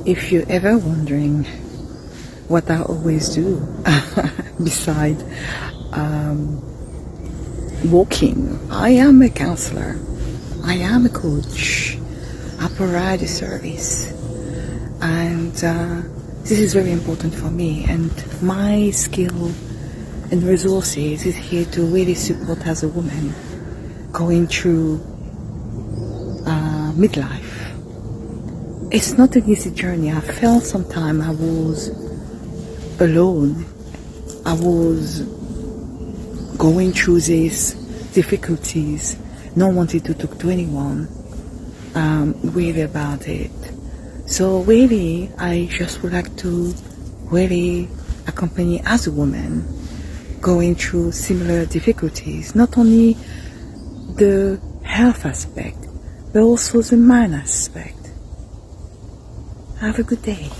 If you're ever wondering what I always do beside walking, I am a counselor, I am a coach, I provide a service, and this is very important for me, and my skill and resources is here to really support as a woman going through midlife. It's not an easy journey. I felt sometimes I was alone. I was going through these difficulties, not wanting to talk to anyone really about it. So really, I just would like to really accompany as a woman going through similar difficulties, not only the health aspect, but also the mind aspect. Have a good day.